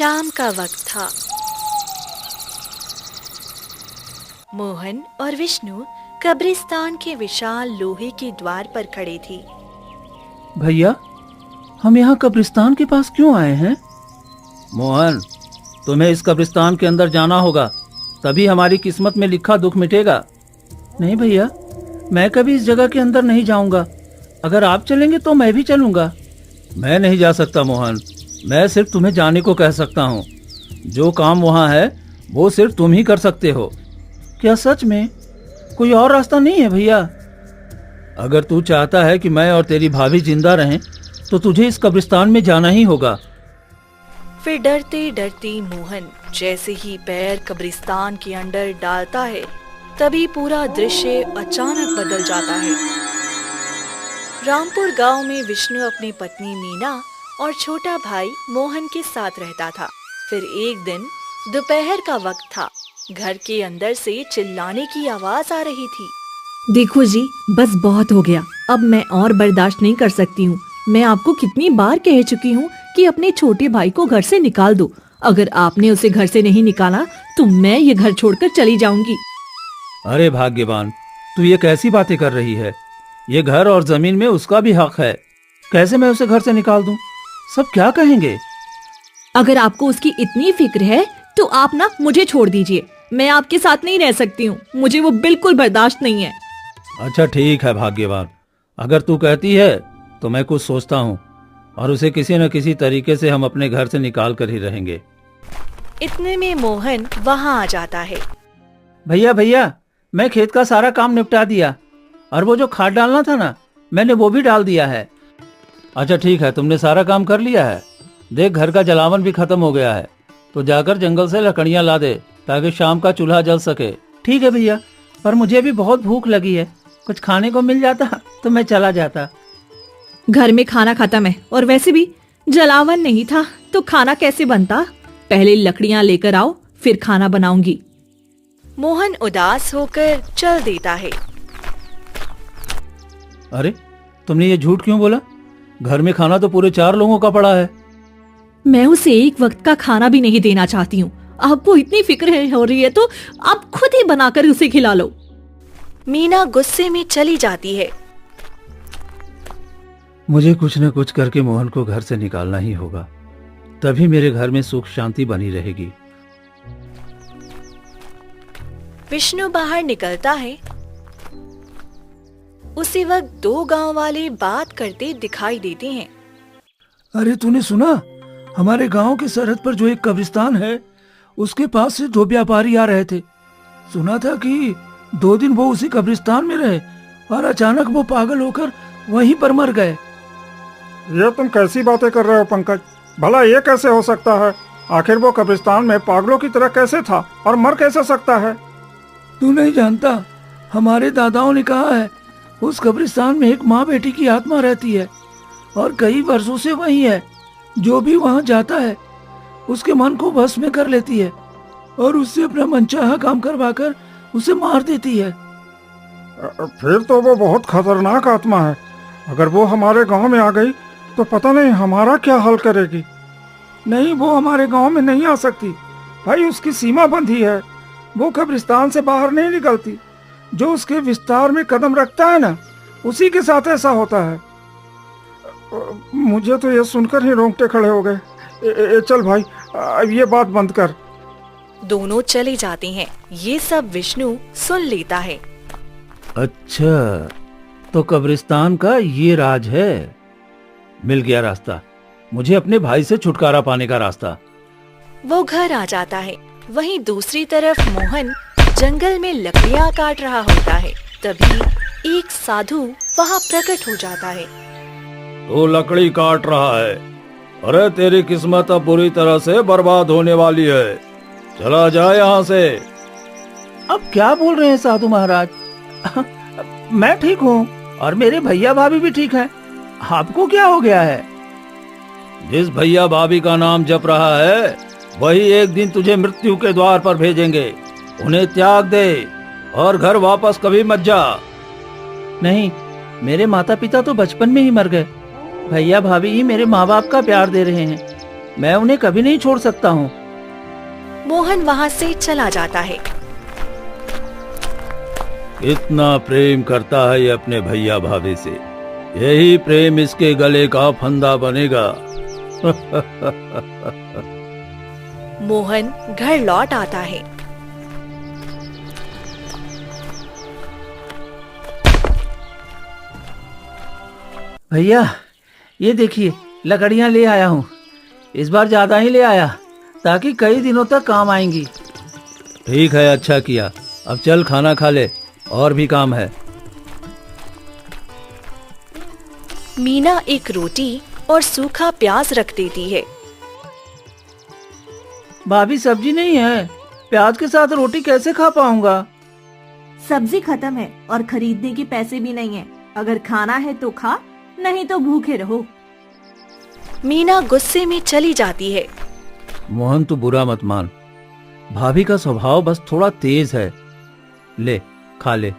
शाम का वक्त था। मोहन और विष्णु कब्रिस्तान के विशाल लोहे के द्वार पर खड़े थे। भैया, हम यहाँ कब्रिस्तान के पास क्यों आए हैं? मोहन, तुम्हें इस कब्रिस्तान के अंदर जाना होगा, तभी हमारी किस्मत में लिखा दुख मिटेगा। नहीं भैया, मैं कभी इस जगह के अंदर नहीं जाऊंगा। अगर आप चलेंगे तो मैं भी चलूंगा। मैं नहीं जा सकता मोहन, मैं सिर्फ तुम्हें जाने को कह सकता हूँ। जो काम वहाँ है वो सिर्फ तुम ही कर सकते हो। क्या सच में कोई और रास्ता नहीं है भैया? अगर तू चाहता है कि मैं और तेरी भाभी जिंदा रहें तो तुझे इस कब्रिस्तान में जाना ही होगा। फिर डरते डरते मोहन जैसे ही पैर कब्रिस्तान के अंदर डालता है, तभी पूरा दृश्य अचानक बदल जाता है। रामपुर गांव में विष्णु अपनी पत्नी मीना और छोटा भाई मोहन के साथ रहता था। फिर एक दिन दोपहर का वक्त था। घर के अंदर से चिल्लाने की आवाज आ रही थी। देखो जी, बस बहुत हो गया। अब मैं और बर्दाश्त नहीं कर सकती हूँ। मैं आपको कितनी बार कह चुकी हूँ कि अपने छोटे भाई को घर से निकाल दो। अगर आपने उसे घर से नहीं निकाला तो मैं ये घर छोड़कर चली जाऊंगी। अरे भाग्यवान, तू ये कैसी बातें कर रही है? ये घर और जमीन में उसका भी हक है। कैसे मैं उसे घर से निकाल दूं? सब क्या कहेंगे? अगर आपको उसकी इतनी फिक्र है तो आप ना मुझे छोड़ दीजिए। मैं आपके साथ नहीं रह सकती हूँ। मुझे वो बिल्कुल बर्दाश्त नहीं है। अच्छा ठीक है भाग्यवान, अगर तू कहती है तो मैं कुछ सोचता हूँ और उसे किसी न किसी तरीके से हम अपने घर से निकाल कर ही रहेंगे। इतने में मोहन वहाँ आ जाता है। भैया भैया, मैं खेत का सारा काम निपटा दिया और वो जो खाद डालना था ना, मैंने वो भी डाल दिया है। अच्छा ठीक है, तुमने सारा काम कर लिया है। देख, घर का जलावन भी खत्म हो गया है, तो जाकर जंगल से लकड़ियां ला दे ताकि शाम का चूल्हा जल सके। ठीक है भैया, पर मुझे भी बहुत भूख लगी है। कुछ खाने को मिल जाता तो मैं चला जाता। घर में खाना खत्म है और वैसे भी जलावन नहीं था तो खाना कैसे बनता? पहले लकड़ियां लेकर आओ, फिर खाना बनाऊंगी। मोहन उदास होकर चल देता है। अरे, तुमने ये झूठ क्यों बोला? घर में खाना तो पूरे 4 लोगों का पड़ा है। मैं उसे एक वक्त का खाना भी नहीं देना चाहती हूँ। आपको इतनी फिक्र हो रही है तो आप खुद ही बनाकर उसे खिला लो। मीना गुस्से में चली जाती है। मुझे कुछ न कुछ करके मोहन को घर से निकालना ही होगा, तभी मेरे घर में सुख शांति बनी रहेगी। विष्णु बाहर निकलता है। उसी वक्त 2 गांव वाले बात करते दिखाई देते हैं। अरे तूने सुना? हमारे गांव के सरहद पर जो एक कब्रिस्तान है, उसके पास से 2 व्यापारी आ रहे थे। सुना था कि 2 दिन वो उसी कब्रिस्तान में रहे और अचानक वो पागल होकर वहीं पर मर गए। ये तुम कैसी बातें कर रहे हो पंकज? भला ये कैसे हो सकता है? आखिर वो कब्रिस्तान में पागलों की तरह कैसे था और मर कैसे सकता है? तू नहीं जानता, हमारे दादाओं ने कहा है उस कब्रिस्तान में एक माँ बेटी की आत्मा रहती है और कई वर्षों से वही है। जो भी वहाँ जाता है उसके मन को वश में कर लेती है और उससे अपना मनचाहा काम करवाकर उसे मार देती है। फिर तो वो बहुत खतरनाक आत्मा है। अगर वो हमारे गांव में आ गई तो पता नहीं हमारा क्या हाल करेगी। नहीं, वो हमारे गांव में नहीं आ सकती भाई, उसकी सीमा बंधी है। वो कब्रिस्तान से बाहर नहीं निकलती। जो उसके विस्तार में कदम रखता है ना, उसी के साथ ऐसा होता है। मुझे तो ये सुनकर ही रोंगटे खड़े हो गए। चल भाई, अब ये बात बंद कर। दोनों चले जाते हैं। ये सब विष्णु सुन लेता है। अच्छा, तो कब्रिस्तान का ये राज है। मिल गया रास्ता, मुझे अपने भाई से छुटकारा पाने का रास्ता। वो घर आ जाता है। वहीं दूसरी तरफ मोहन जंगल में लकड़ियां काट रहा होता है। तभी एक साधु वहाँ प्रकट हो जाता है। तो लकड़ी काट रहा है? अरे तेरी किस्मत अब बुरी तरह से बर्बाद होने वाली है। चला जा यहाँ से। अब क्या बोल रहे हैं साधु महाराज? मैं ठीक हूँ और मेरे भैया भाभी भी ठीक हैं। आपको क्या हो गया है? जिस भैया भाभी का नाम जप रहा है वही एक दिन तुझे मृत्यु के द्वार पर भेजेंगे। उन्हें त्याग दे और घर वापस कभी मत जा। नहीं, मेरे माता पिता तो बचपन में ही मर गए। भैया भाभी ही मेरे माँ बाप का प्यार दे रहे हैं। मैं उन्हें कभी नहीं छोड़ सकता हूँ। मोहन वहाँ से चला जाता है। कितना प्रेम करता है ये अपने भैया भाभी से, यही प्रेम इसके गले का फंदा बनेगा। मोहन घर लौट आता है। भैया ये देखिए, लकड़ियाँ ले आया हूँ। इस बार ज्यादा ही ले आया ताकि कई दिनों तक काम आएंगी। ठीक है, अच्छा किया। अब चल खाना खा ले, और भी काम है। मीना एक रोटी और सूखा प्याज रख देती है। भाभी सब्जी नहीं है, प्याज के साथ रोटी कैसे खा पाऊंगा? सब्जी खत्म है और खरीदने के पैसे भी नहीं है। अगर खाना है तो खा, नहीं तो भूखे रहो। मीना गुस्से में चली जाती है। मोहन तू बुरा मत मान, भाभी का स्वभाव बस थोड़ा तेज है। ले खा ले,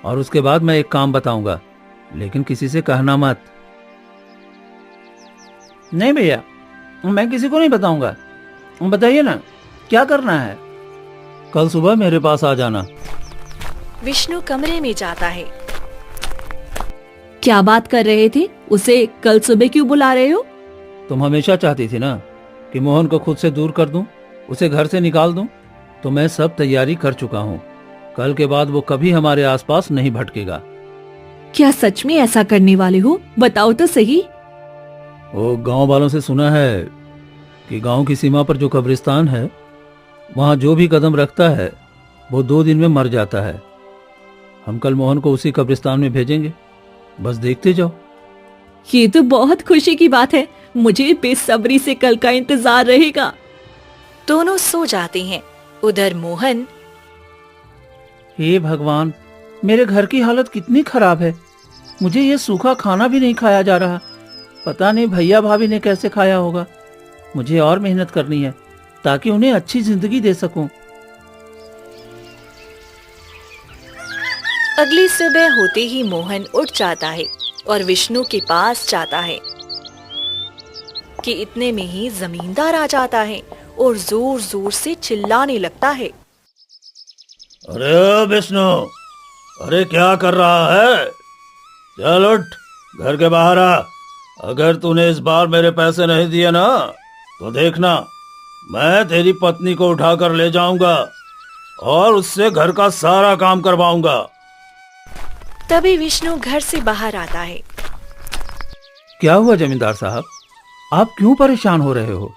और उसके बाद मैं एक काम बताऊंगा, लेकिन किसी से कहना मत। नहीं भैया, मैं किसी को नहीं बताऊंगा। बताइए ना क्या करना है। कल सुबह मेरे पास आ जाना। विष्णु कमरे में जाता है। क्या बात कर रहे थे? उसे कल सुबह क्यों बुला रहे हो? तुम हमेशा चाहती थी ना कि मोहन को खुद से दूर कर दूं, उसे घर से निकाल दूं, तो मैं सब तैयारी कर चुका हूं। कल के बाद वो कभी हमारे आसपास नहीं भटकेगा। क्या सच में ऐसा करने वाले हो? बताओ तो सही। वो गांव वालों से सुना है कि गांव की सीमा पर जो कब्रिस्तान है, वहां जो भी कदम रखता है वो 2 दिन में मर जाता है। हम कल मोहन को उसी कब्रिस्तान में भेजेंगे, बस देखते जाओ। ये तो बहुत खुशी की बात है। मुझे बेसब्री से कल का इंतजार रहेगा। दोनों सो जाते हैं। उधर मोहन, हे भगवान, मेरे घर की हालत कितनी खराब है। मुझे ये सूखा खाना भी नहीं खाया जा रहा। पता नहीं भैया भाभी ने कैसे खाया होगा। मुझे और मेहनत करनी है ताकि उन्हें अच्छी जिंदगी दे सकूं। अगली सुबह होते ही मोहन उठ जाता है और विष्णु के पास जाता है कि इतने में ही जमींदार आ जाता है और जोर जोर से चिल्लाने लगता है। अरे विष्णु, अरे क्या कर रहा है? चल उठ, घर के बाहर आ। अगर तूने इस बार मेरे पैसे नहीं दिए ना, तो देखना मैं तेरी पत्नी को उठाकर ले जाऊंगा और उससे घर का सारा काम करवाऊंगा। तभी विष्णु घर से बाहर आता है। क्या हुआ जमींदार साहब, आप क्यों परेशान हो रहे हो?